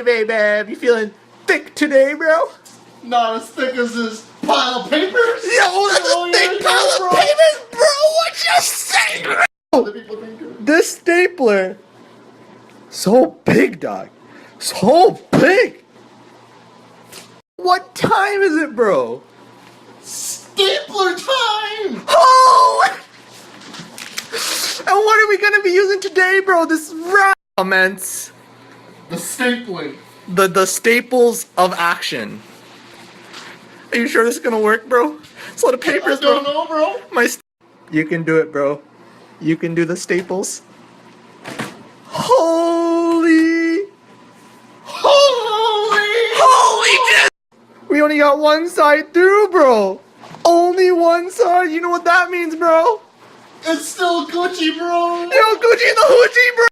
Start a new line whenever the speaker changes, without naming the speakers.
babe. You feeling thick today, bro?
Not as thick as this pile of papers.
Yo, that's a thick pile of papers, bro. What you say, bro?
Other people think of.
This stapler, so big, dog. So big. What time is it, bro?
Stapler time!
Oh! And what are we gonna be using today, bro? This comments.
The stapling.
The staples of action. Are you sure this is gonna work, bro? It's a lot of papers,
I don't
bro.
know, bro.
You can do it, bro. You can do the staples. Holy shit! We only got one side through, bro. Only one side. You know what that means, bro?
It's still Gucci, bro.
Yo, Gucci the hoochie, bro.